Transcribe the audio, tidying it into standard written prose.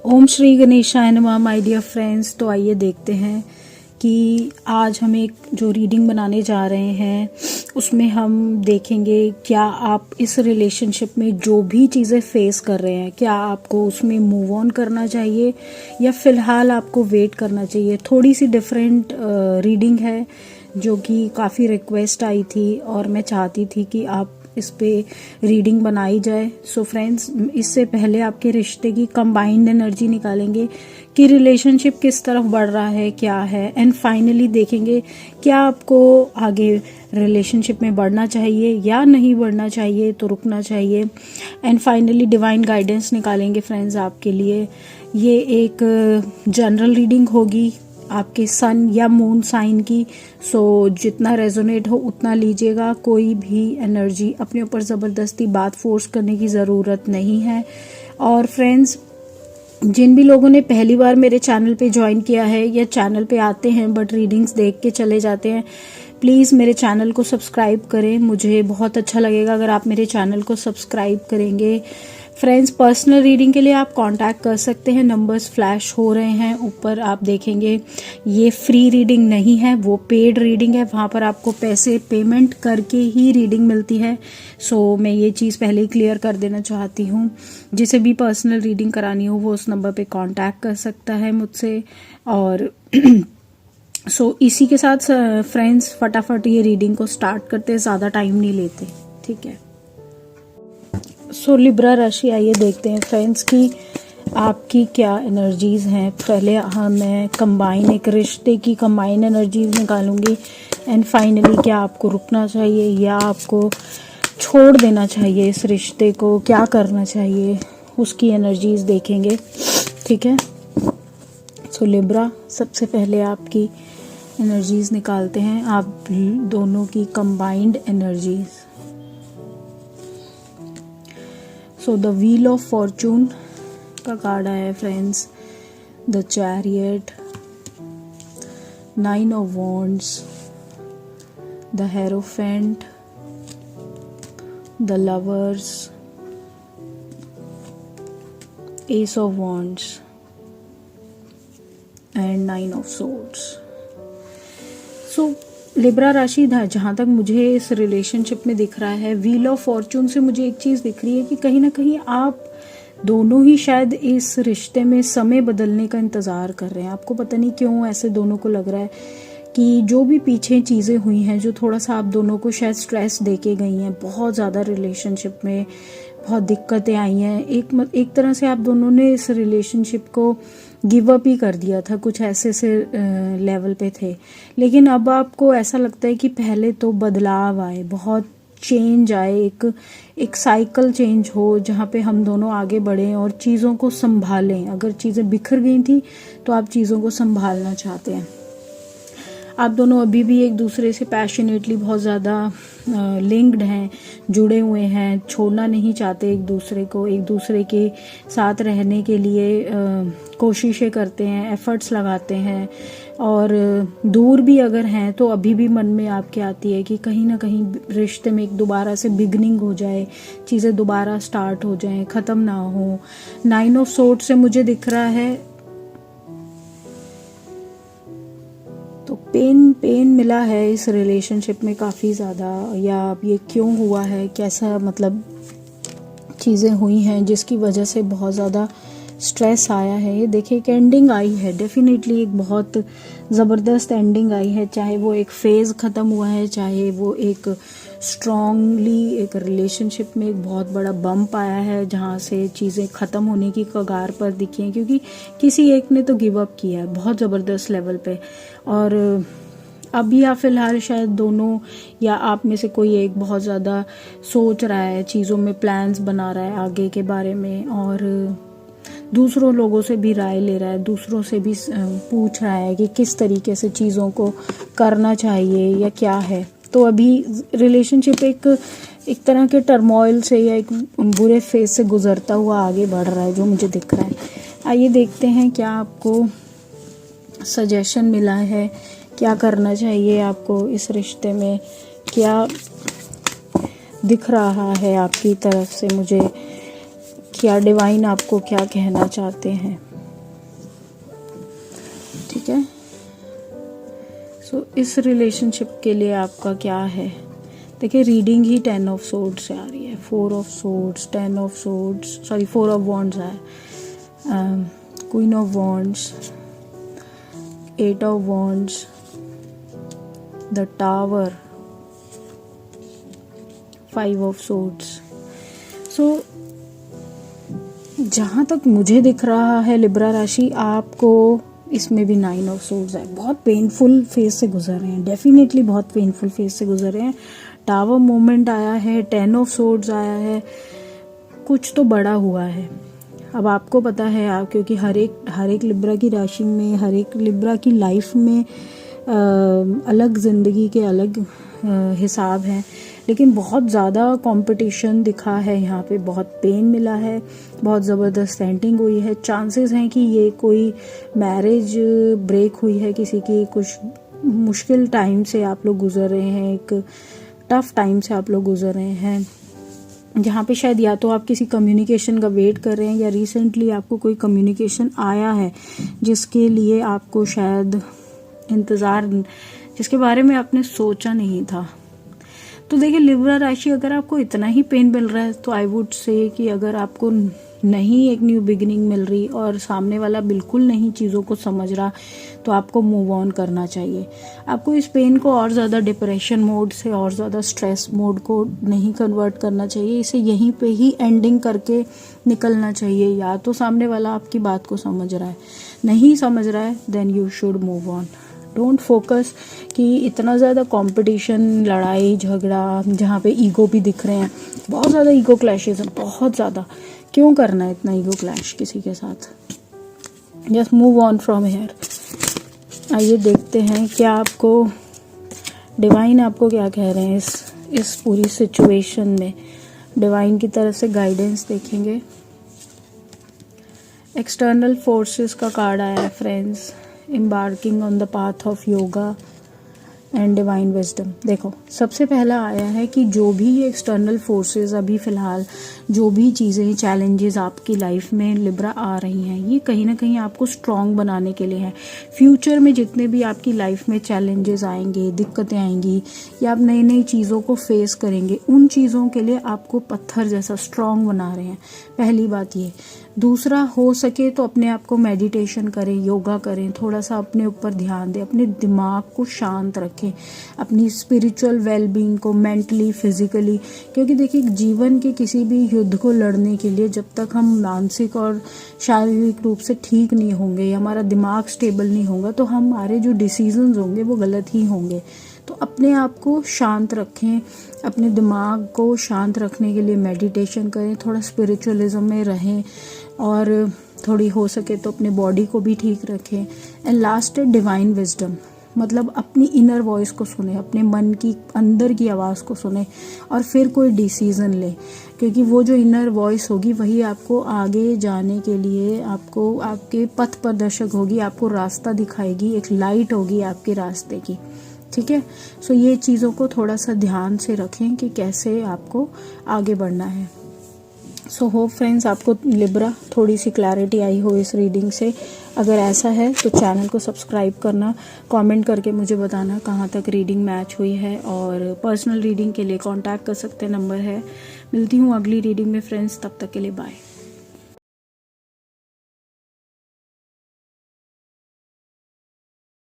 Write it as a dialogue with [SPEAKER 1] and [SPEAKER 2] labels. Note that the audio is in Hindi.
[SPEAKER 1] ओम श्री गणेशाय नमः माय डियर फ्रेंड्स। तो आइए देखते हैं कि आज हम एक जो रीडिंग बनाने जा रहे हैं उसमें हम देखेंगे क्या आप इस रिलेशनशिप में जो भी चीज़ें फेस कर रहे हैं क्या आपको उसमें मूव ऑन करना चाहिए या फिलहाल आपको वेट करना चाहिए। थोड़ी सी डिफरेंट रीडिंग है जो कि काफ़ी रिक्वेस्ट आई थी और मैं चाहती थी कि आप इस पे रीडिंग बनाई जाए। सो फ्रेंड्स, इससे पहले आपके रिश्ते की कंबाइंड एनर्जी निकालेंगे कि रिलेशनशिप किस तरफ बढ़ रहा है, क्या है, एंड फाइनली देखेंगे क्या आपको आगे रिलेशनशिप में बढ़ना चाहिए या नहीं बढ़ना चाहिए, तो रुकना चाहिए। एंड फाइनली डिवाइन गाइडेंस निकालेंगे फ्रेंड्स आपके लिए। ये एक जनरल रीडिंग होगी आपके सन या मून साइन की। सो जितना रेजोनेट हो उतना लीजिएगा। कोई भी एनर्जी अपने ऊपर ज़बरदस्ती बात फोर्स करने की ज़रूरत नहीं है। और फ्रेंड्स, जिन भी लोगों ने पहली बार मेरे चैनल पे ज्वाइन किया है या चैनल पे आते हैं बट रीडिंग्स देख के चले जाते हैं, प्लीज़ मेरे चैनल को सब्सक्राइब करें। मुझे बहुत अच्छा लगेगा अगर आप मेरे चैनल को सब्सक्राइब करेंगे। फ्रेंड्स, पर्सनल रीडिंग के लिए आप कांटेक्ट कर सकते हैं, नंबर्स फ्लैश हो रहे हैं ऊपर, आप देखेंगे। ये फ्री रीडिंग नहीं है, वो पेड रीडिंग है, वहाँ पर आपको पैसे पेमेंट करके ही रीडिंग मिलती है। सो मैं ये चीज़ पहले ही क्लियर कर देना चाहती हूँ। जिसे भी पर्सनल रीडिंग करानी हो वो उस नंबर पे कांटेक्ट कर सकता है मुझसे। और सो इसी के साथ फ्रेंड्स फटाफट ये रीडिंग को स्टार्ट करते हैं, ज़्यादा टाइम नहीं लेते, ठीक है। सो लिब्रा राशि, आइए देखते हैं फ्रेंड्स कि आपकी क्या एनर्जीज हैं। पहले मैं कंबाइन एक रिश्ते की कंबाइन एनर्जीज निकालूंगी एंड फाइनली क्या आपको रुकना चाहिए या आपको छोड़ देना चाहिए इस रिश्ते को, क्या करना चाहिए, उसकी एनर्जीज देखेंगे, ठीक है। सो लिब्रा, सबसे पहले आपकी एनर्जीज निकालते हैं, आप दोनों की combined energies. So the wheel of Fortune का कार्ड आया है friends, the chariot, 9 of wands, the hierophant, the lovers, S of wands and 9 of swords. So Libra राशि, जहाँ तक मुझे इस रिलेशनशिप में दिख रहा है, व्हील ऑफ फॉर्चून से मुझे एक चीज़ दिख रही है कि कहीं ना कहीं आप दोनों ही शायद इस रिश्ते में समय बदलने का इंतज़ार कर रहे हैं। आपको पता नहीं क्यों ऐसे दोनों को लग रहा है कि जो भी पीछे चीज़ें हुई हैं जो थोड़ा सा आप दोनों को शायद स्ट्रेस दे के गई हैं, बहुत ज़्यादा रिलेशनशिप में बहुत दिक्कतें आई हैं, एक तरह से आप दोनों ने इस रिलेशनशिप को गिव अप ही कर दिया था, कुछ ऐसे से लेवल पे थे। लेकिन अब आपको ऐसा लगता है कि पहले तो बदलाव आए, बहुत चेंज आए, एक साइकिल चेंज हो जहाँ पे हम दोनों आगे बढ़ें और चीज़ों को संभालें। अगर चीज़ें बिखर गई थी तो आप चीज़ों को संभालना चाहते हैं। आप दोनों अभी भी एक दूसरे से पैशनेटली बहुत ज़्यादा लिंक्ड हैं, जुड़े हुए हैं, छोड़ना नहीं चाहते एक दूसरे को, एक दूसरे के साथ रहने के लिए कोशिशें करते हैं, एफर्ट्स लगाते हैं। और दूर भी अगर हैं तो अभी भी मन में आपके आती है कि कहीं ना कहीं रिश्ते में एक दोबारा से बिगनिंग हो जाए, चीज़ें दोबारा स्टार्ट हो जाएं, ख़त्म ना हो। 9 ऑफ सोर्ड्स से मुझे दिख रहा है तो पेन मिला है इस रिलेशनशिप में काफ़ी ज़्यादा, या अब ये क्यों हुआ है, कैसा मतलब चीज़ें हुई हैं जिसकी वजह से बहुत ज़्यादा स्ट्रेस आया है। ये देखिए एक एंडिंग आई है, डेफिनेटली एक बहुत ज़बरदस्त एंडिंग आई है, चाहे वो एक फेज़ ख़त्म हुआ है, चाहे वो एक स्ट्रॉन्गली एक रिलेशनशिप में एक बहुत बड़ा बम्प आया है जहाँ से चीज़ें ख़त्म होने की कगार पर दिखी हैं, क्योंकि किसी एक ने तो गिव अप किया है बहुत ज़बरदस्त लेवल पे। और अभी या फिलहाल शायद दोनों या आप में से कोई एक बहुत ज़्यादा सोच रहा है, चीज़ों में प्लान्स बना रहा है आगे के बारे में, और दूसरों लोगों से भी राय ले रहा है, दूसरों से भी पूछ रहा है कि किस तरीके से चीज़ों को करना चाहिए या क्या है। तो अभी रिलेशनशिप एक तरह के टर्मोइल से या एक बुरे फेज से गुजरता हुआ आगे बढ़ रहा है जो मुझे दिख रहा है। आइए देखते हैं क्या आपको सजेशन मिला है, क्या करना चाहिए आपको इस रिश्ते में, क्या दिख रहा है आपकी तरफ से मुझे, क्या डिवाइन आपको क्या कहना चाहते हैं। ठीक है। सो इस रिलेशनशिप के लिए आपका क्या है, देखिए रीडिंग ही 10 ऑफ सोर्ड्स से आ रही है, 4 of swords, 10 of swords, sorry 4 of wands है, queen of wands, 8 of wands, the tower, 5 of swords. So जहाँ तक मुझे दिख रहा है लिब्रा राशि, आपको इसमें भी 9 ऑफ सोर्ड्स है। बहुत पेनफुल फेज से गुजर रहे हैं, डेफिनेटली बहुत पेनफुल फेज से गुजर रहे हैं। टावर मोमेंट आया है, 10 ऑफ सोर्ड्स आया है, कुछ तो बड़ा हुआ है। अब आपको पता है, आप क्योंकि हर एक लिब्रा की राशि में, हर एक लिब्रा की लाइफ में अलग ज़िंदगी के अलग हिसाब हैं, लेकिन बहुत ज़्यादा कंपटीशन दिखा है यहाँ पे, बहुत पेन मिला है, बहुत ज़बरदस्त सेंटिंग हुई है। चांसेस हैं कि ये कोई मैरिज ब्रेक हुई है किसी की, कुछ मुश्किल टाइम से आप लोग गुजर रहे हैं, एक टफ टाइम से आप लोग गुजर रहे हैं, जहाँ पे शायद या तो आप किसी कम्युनिकेशन का वेट कर रहे हैं, या रिसेंटली आपको कोई कम्युनिकेशन आया है जिसके लिए आपको शायद इंतज़ार, जिसके बारे में आपने सोचा नहीं था। तो देखिए लिब्रा राशि, अगर आपको इतना ही पेन मिल रहा है तो आई वुड से कि अगर आपको नहीं एक न्यू बिगिनिंग मिल रही और सामने वाला बिल्कुल नहीं चीज़ों को समझ रहा, तो आपको मूव ऑन करना चाहिए। आपको इस पेन को और ज़्यादा डिप्रेशन मोड से और ज़्यादा स्ट्रेस मोड को नहीं कन्वर्ट करना चाहिए, इसे यहीं पे ही एंडिंग करके निकलना चाहिए। या तो सामने वाला आपकी बात को समझ रहा है, नहीं समझ रहा है, then you should move on. Don't focus कि इतना ज़्यादा कंपटीशन, लड़ाई झगड़ा, जहाँ पे ईगो भी दिख रहे हैं, बहुत ज़्यादा ईगो क्लैशेस हैं, बहुत ज़्यादा। क्यों करना है इतना ईगो क्लैश किसी के साथ? Just move on from here. आइए देखते हैं क्या आपको डिवाइन आपको क्या कह रहे हैं इस पूरी सिचुएशन में। डिवाइन की तरफ से गाइडेंस देखेंगे। एक्सटर्नल फोर्सेस का कार्ड आया है friends, embarking on the path of yoga and divine wisdom. देखो सबसे पहला आया है कि जो भी ये एक्सटर्नल फोर्सेस अभी फ़िलहाल जो भी चीज़ें, चैलेंजेस आपकी लाइफ में लिब्रा आ रही हैं, ये कहीं ना कहीं आपको स्ट्रॉन्ग बनाने के लिए है। फ्यूचर में जितने भी आपकी लाइफ में चैलेंजेस आएंगे, दिक्कतें आएंगी, या आप नई नई चीज़ों को फेस करेंगे, उन चीज़ों के लिए आपको पत्थर जैसा स्ट्रॉन्ग बना रहे हैं। पहली बात ये। दूसरा, हो सके तो अपने आप को मेडिटेशन करें, योगा करें, थोड़ा सा अपने ऊपर ध्यान दें, अपने दिमाग को शांत रखें, अपनी स्पिरिचुअल वेलबींग को, मेंटली, फिजिकली। क्योंकि देखिए जीवन के किसी भी युद्ध को लड़ने के लिए जब तक हम मानसिक और शारीरिक रूप से ठीक नहीं होंगे, या हमारा दिमाग स्टेबल नहीं होगा, तो हमारे जो डिसीजंस होंगे वो गलत ही होंगे। तो अपने आप को शांत रखें, अपने दिमाग को शांत रखने के लिए मेडिटेशन करें, थोड़ा स्पिरिचुअलिज्म में रहें, और थोड़ी हो सके तो अपने बॉडी को भी ठीक रखें। एंड लास्ट है डिवाइन विजडम, मतलब अपनी इनर वॉइस को सुने, अपने मन की अंदर की आवाज़ को सुने, और फिर कोई डिसीज़न ले। क्योंकि वो जो इनर वॉइस होगी वही आपको आगे जाने के लिए, आपको आपके पथ प्रदर्शक होगी, आपको रास्ता दिखाएगी, एक लाइट होगी आपके रास्ते की। ठीक है। सो ये चीज़ों को थोड़ा सा ध्यान से रखें कि कैसे आपको आगे बढ़ना है। सो होप फ्रेंड्स आपको लिब्रा थोड़ी सी क्लैरिटी आई हो इस रीडिंग से। अगर ऐसा है तो चैनल को सब्सक्राइब करना, कमेंट करके मुझे बताना कहाँ तक रीडिंग मैच हुई है, और पर्सनल रीडिंग के लिए कांटेक्ट कर सकते हैं, नंबर है। मिलती हूँ अगली रीडिंग में फ्रेंड्स, तब तक के लिए बाय।